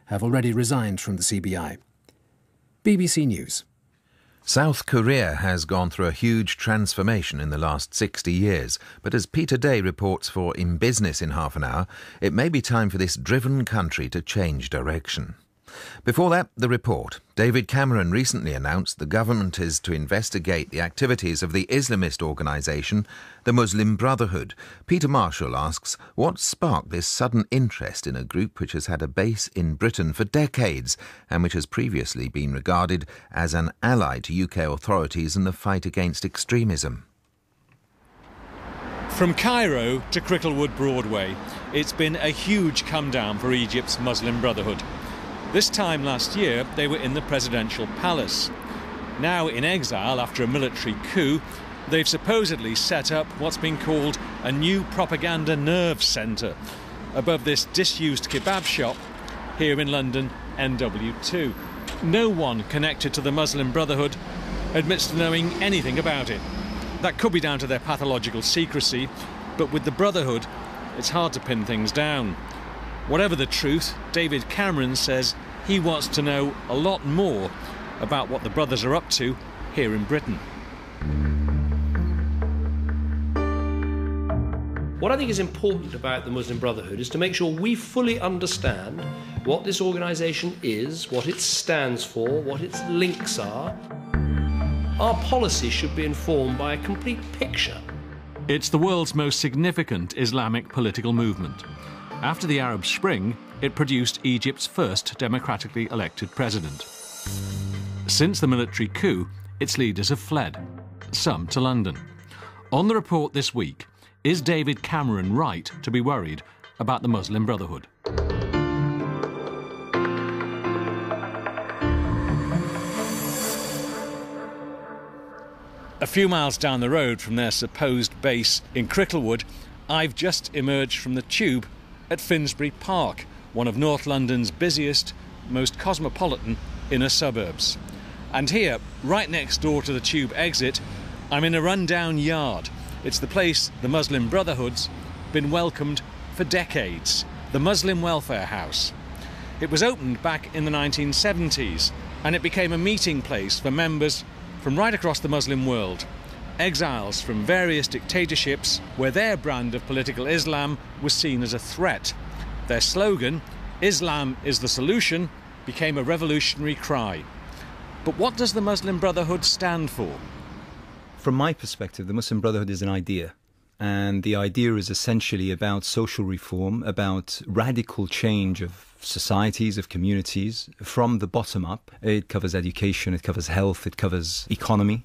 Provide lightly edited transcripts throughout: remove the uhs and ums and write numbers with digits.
have already resigned from the CBI. BBC News. South Korea has gone through a huge transformation in the last 60 years, but as Peter Day reports for In Business in half an hour, it may be time for this driven country to change direction. Before that, the report. David Cameron recently announced the government is to investigate the activities of the Islamist organisation, the Muslim Brotherhood. Peter Marshall asks, what sparked this sudden interest in a group which has had a base in Britain for decades and which has previously been regarded as an ally to UK authorities in the fight against extremism? From Cairo to Cricklewood Broadway, it's been a huge come down for Egypt's Muslim Brotherhood. This time last year, they were in the presidential palace. Now in exile after a military coup, they've supposedly set up what's been called a new propaganda nerve centre above this disused kebab shop here in London, NW2. No one connected to the Muslim Brotherhood admits to knowing anything about it. That could be down to their pathological secrecy, but with the Brotherhood, it's hard to pin things down. Whatever the truth, David Cameron says he wants to know a lot more about what the brothers are up to here in Britain. What I think is important about the Muslim Brotherhood is to make sure we fully understand what this organisation is, what it stands for, what its links are. Our policy should be informed by a complete picture. It's the world's most significant Islamic political movement. After the Arab Spring, it produced Egypt's first democratically elected president. Since the military coup, its leaders have fled, some to London. On the report this week, is David Cameron right to be worried about the Muslim Brotherhood? A few miles down the road from their supposed base in Cricklewood, I've just emerged from the tube at Finsbury Park, one of North London's busiest, most cosmopolitan inner suburbs. And here, right next door to the tube exit, I'm in a rundown yard. It's the place the Muslim Brotherhood's been welcomed for decades, the Muslim Welfare House. It was opened back in the 1970s, and it became a meeting place for members from right across the Muslim world, exiles from various dictatorships where their brand of political Islam was seen as a threat. Their slogan, "Islam is the solution," became a revolutionary cry. But what does the Muslim Brotherhood stand for? From my perspective, the Muslim Brotherhood is an idea. And the idea is essentially about social reform, about radical change of societies, of communities, from the bottom up. It covers education, it covers health, it covers economy.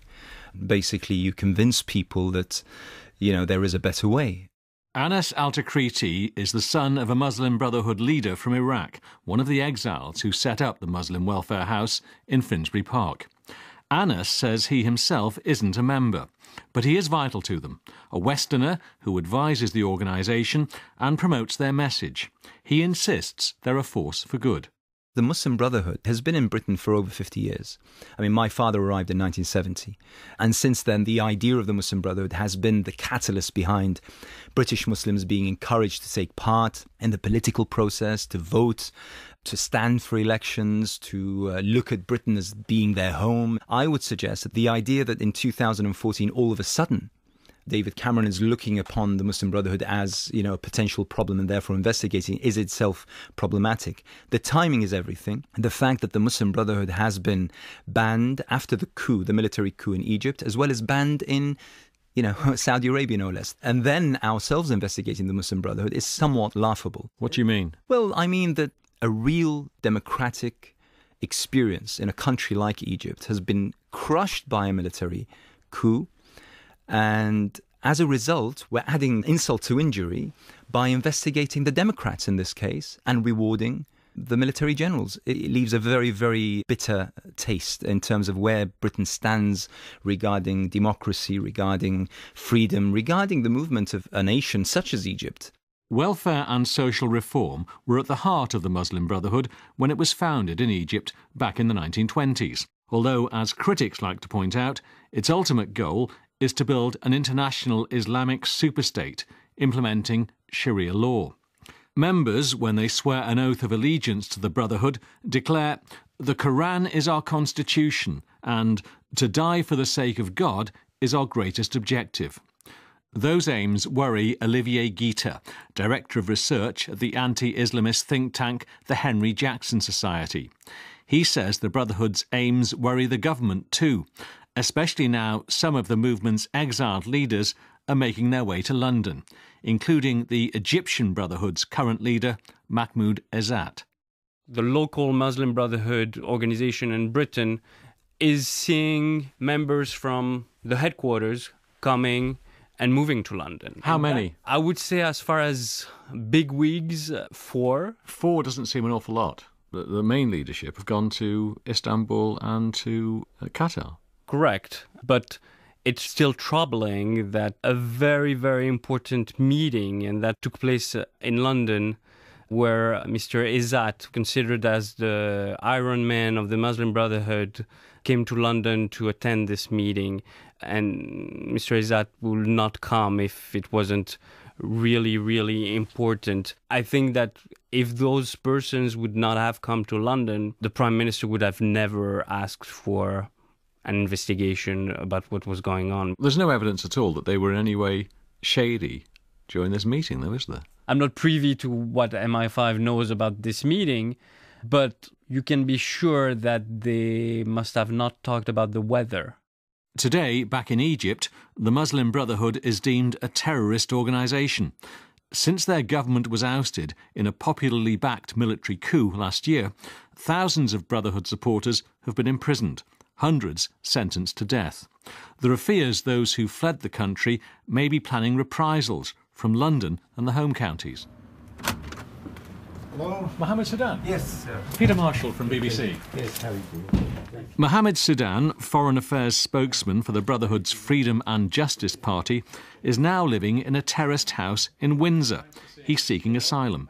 Basically, you convince people that, there is a better way. Anas al-Takriti is the son of a Muslim Brotherhood leader from Iraq, one of the exiles who set up the Muslim Welfare House in Finsbury Park. Anas says he himself isn't a member, but he is vital to them, a Westerner who advises the organisation and promotes their message. He insists they're a force for good. The Muslim Brotherhood has been in Britain for over 50 years. I mean, my father arrived in 1970. And since then, the idea of the Muslim Brotherhood has been the catalyst behind British Muslims being encouraged to take part in the political process, to vote, to stand for elections, to look at Britain as being their home. I would suggest that the idea that in 2014, all of a sudden, David Cameron is looking upon the Muslim Brotherhood as, a potential problem and therefore investigating is itself problematic. The timing is everything. The fact that the Muslim Brotherhood has been banned after the coup, the military coup in Egypt, as well as banned in, Saudi Arabia, no less. And then ourselves investigating the Muslim Brotherhood is somewhat laughable. What do you mean? Well, I mean that a real democratic experience in a country like Egypt has been crushed by a military coup. And as a result, we're adding insult to injury by investigating the Democrats in this case and rewarding the military generals. It leaves a very, very bitter taste in terms of where Britain stands regarding democracy, regarding freedom, regarding the movement of a nation such as Egypt. Welfare and social reform were at the heart of the Muslim Brotherhood when it was founded in Egypt back in the 1920s. Although, as critics like to point out, its ultimate goal is to build an international Islamic superstate implementing Sharia law. Members, when they swear an oath of allegiance to the Brotherhood, declare, "The Quran is our constitution," and "to die for the sake of God is our greatest objective." Those aims worry Olivier Guitta, Director of Research at the anti-Islamist think tank the Henry Jackson Society. He says the Brotherhood's aims worry the government too, especially now some of the movement's exiled leaders are making their way to London, including the Egyptian Brotherhood's current leader, Mahmoud Ezzat. The local Muslim Brotherhood organization in Britain is seeing members from the headquarters coming and moving to London. How many? I would say as far as big wigs, 4. 4 doesn't seem an awful lot. The main leadership have gone to Istanbul and to Qatar. Correct. But it's still troubling that a very, very important meeting, and that took place in London, where Mr. Ezzat, considered as the Iron Man of the Muslim Brotherhood, came to London to attend this meeting. And Mr. Ezzat will not come if it wasn't really, really important. I think that if those persons would not have come to London, the Prime Minister would have never asked for an investigation about what was going on. There's no evidence at all that they were in any way shady during this meeting, though, is there? I'm not privy to what MI5 knows about this meeting, but you can be sure that they must have not talked about the weather. Today, back in Egypt, the Muslim Brotherhood is deemed a terrorist organisation. Since their government was ousted in a popularly backed military coup last year, thousands of Brotherhood supporters have been imprisoned, hundreds sentenced to death. There are fears those who fled the country may be planning reprisals from London and the home counties. Hello? Mohammed Sudan? Yes, sir. Peter Marshall from BBC. Yes, how are you doing? Mohammed Sudan, Foreign Affairs spokesman for the Brotherhood's Freedom and Justice Party, is now living in a terraced house in Windsor. He's seeking asylum.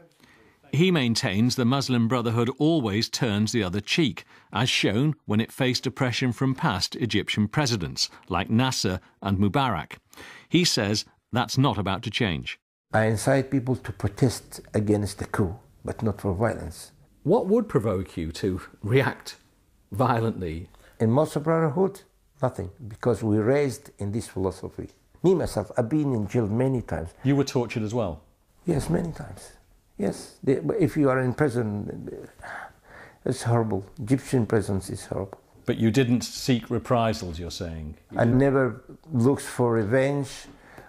He maintains the Muslim Brotherhood always turns the other cheek, as shown when it faced oppression from past Egyptian presidents, like Nasser and Mubarak. He says that's not about to change. I incite people to protest against the coup, but not for violence. What would provoke you to react violently? In Muslim Brotherhood, nothing, because we raised in this philosophy. Me, myself, I've been in jail many times. You were tortured as well? Yes, many times. Yes, if you are in prison, it's horrible. Egyptian prisons is horrible. But you didn't seek reprisals, you're saying? I never looked for revenge.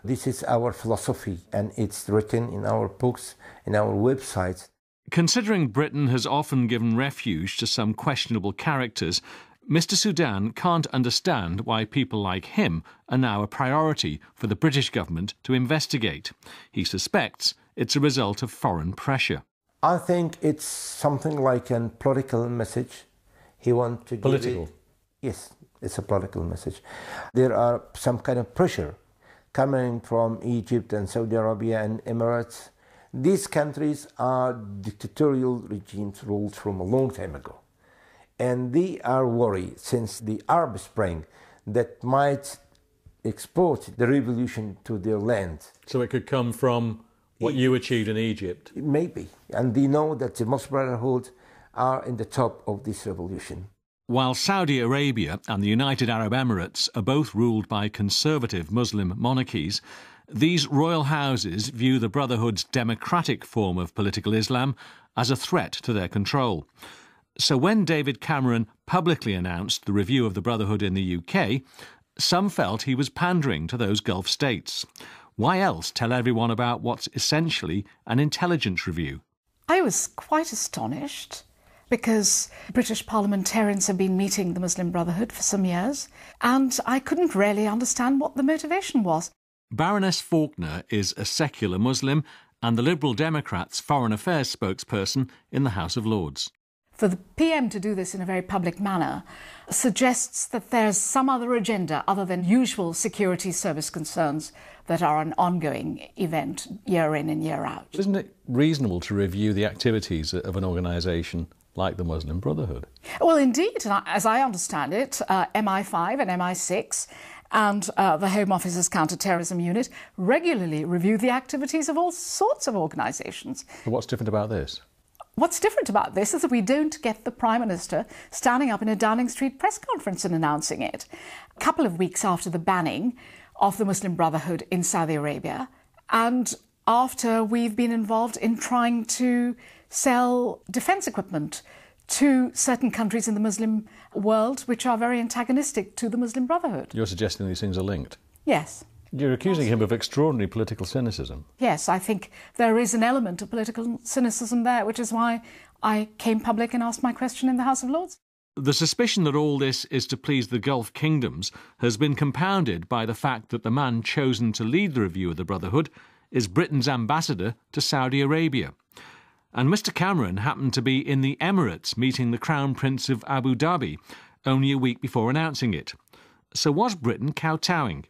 This is our philosophy, and it's written in our books, in our websites. Considering Britain has often given refuge to some questionable characters, Mr. Sudan can't understand why people like him are now a priority for the British government to investigate. He suspects it's a result of foreign pressure. I think it's something like a political message. He wants to give it. Yes, it's a political message. There are some kind of pressure coming from Egypt and Saudi Arabia and Emirates. These countries are dictatorial regimes ruled from a long time ago. And they are worried since the Arab Spring that might export the revolution to their land. So it could come from what you achieved in Egypt? Maybe. And they know that the Muslim Brotherhood are in the top of this revolution. While Saudi Arabia and the United Arab Emirates are both ruled by conservative Muslim monarchies, these royal houses view the Brotherhood's democratic form of political Islam as a threat to their control. So when David Cameron publicly announced the review of the Brotherhood in the UK, some felt he was pandering to those Gulf states. Why else tell everyone about what's essentially an intelligence review? I was quite astonished because British parliamentarians have been meeting the Muslim Brotherhood for some years, and I couldn't really understand what the motivation was. Baroness Faulkner is a secular Muslim and the Liberal Democrats' Foreign Affairs spokesperson in the House of Lords. For the PM to do this in a very public manner suggests that there's some other agenda other than usual security service concerns that are an ongoing event year in and year out. Isn't it reasonable to review the activities of an organisation like the Muslim Brotherhood? Well, indeed, and as I understand it, MI5 and MI6 and the Home Office's counter-terrorism unit regularly review the activities of all sorts of organisations. But what's different about this? What's different about this is that we don't get the Prime Minister standing up in a Downing Street press conference and announcing it. A couple of weeks after the banning of the Muslim Brotherhood in Saudi Arabia, and after we've been involved in trying to sell defence equipment to certain countries in the Muslim world which are very antagonistic to the Muslim Brotherhood. You're suggesting these things are linked? Yes. You're accusing him of extraordinary political cynicism. Yes, I think there is an element of political cynicism there, which is why I came public and asked my question in the House of Lords. The suspicion that all this is to please the Gulf kingdoms has been compounded by the fact that the man chosen to lead the review of the Brotherhood is Britain's ambassador to Saudi Arabia. And Mr Cameron happened to be in the Emirates meeting the Crown Prince of Abu Dhabi only a week before announcing it. So was Britain kowtowing?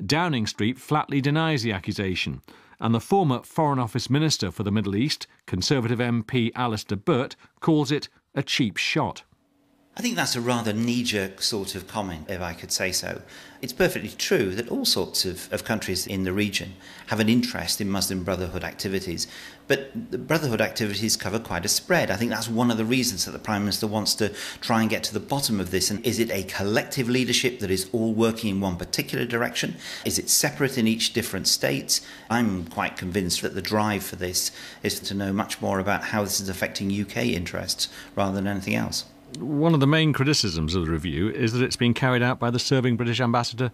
Downing Street flatly denies the accusation, and the former Foreign Office Minister for the Middle East, Conservative MP Alistair Burt, calls it a cheap shot. I think that's a rather knee-jerk sort of comment, if I could say so. It's perfectly true that all sorts of countries in the region have an interest in Muslim Brotherhood activities, but the Brotherhood activities cover quite a spread. I think that's one of the reasons that the Prime Minister wants to try and get to the bottom of this. And is it a collective leadership that is all working in one particular direction? Is it separate in each different states? I'm quite convinced that the drive for this is to know much more about how this is affecting UK interests rather than anything else. One of the main criticisms of the review is that it's been carried out by the serving British ambassador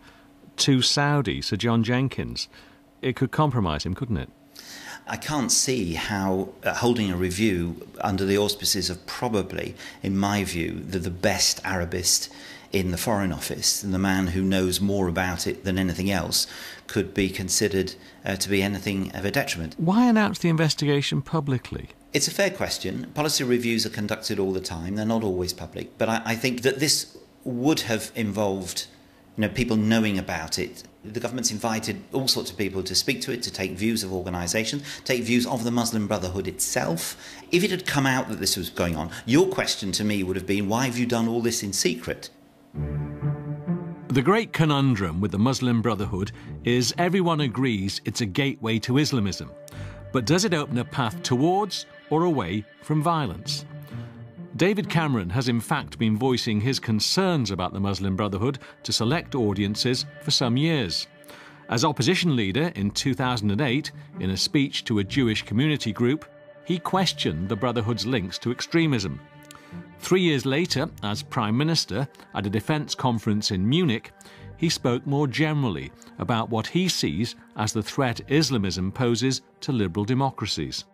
to Saudi, Sir John Jenkins. It could compromise him, couldn't it? I can't see how holding a review under the auspices of probably, in my view, the best Arabist in the Foreign Office, and the man who knows more about it than anything else, could be considered to be anything of a detriment. Why announce the investigation publicly? It's a fair question. Policy reviews are conducted all the time. They're not always public. But I think that this would have involved people knowing about it. The government's invited all sorts of people to speak to it, to take views of organisations, take views of the Muslim Brotherhood itself. If it had come out that this was going on, your question to me would have been, why have you done all this in secret? The great conundrum with the Muslim Brotherhood is everyone agrees it's a gateway to Islamism. But does it open a path towards or away from violence? David Cameron has in fact been voicing his concerns about the Muslim Brotherhood to select audiences for some years. As opposition leader in 2008, in a speech to a Jewish community group, he questioned the Brotherhood's links to extremism. 3 years later, as Prime Minister, at a defence conference in Munich, he spoke more generally about what he sees as the threat Islamism poses to liberal democracies.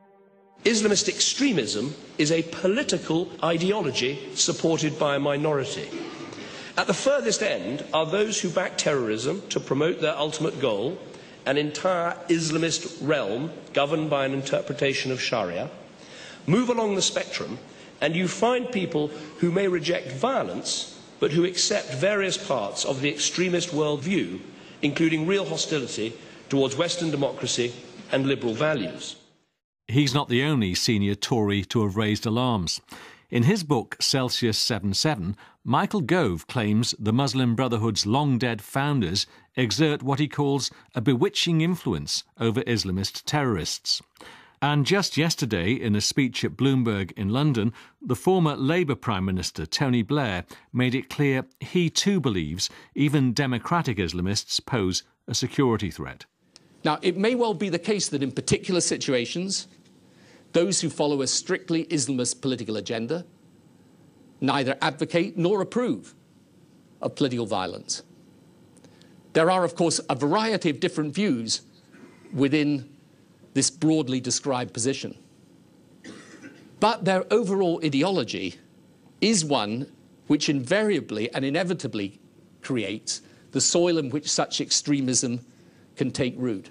Islamist extremism is a political ideology supported by a minority. At the furthest end are those who back terrorism to promote their ultimate goal, an entire Islamist realm governed by an interpretation of Sharia. Move along the spectrum and you find people who may reject violence but who accept various parts of the extremist worldview, including real hostility towards Western democracy and liberal values. He's not the only senior Tory to have raised alarms. In his book Celsius 77, Michael Gove claims the Muslim Brotherhood's long-dead founders exert what he calls a bewitching influence over Islamist terrorists. And just yesterday, in a speech at Bloomberg in London, the former Labour Prime Minister, Tony Blair, made it clear he too believes even democratic Islamists pose a security threat. Now, it may well be the case that in particular situations, those who follow a strictly Islamist political agenda neither advocate nor approve of political violence. There are, of course, a variety of different views within this broadly described position. But their overall ideology is one which invariably and inevitably creates the soil in which such extremism can take root.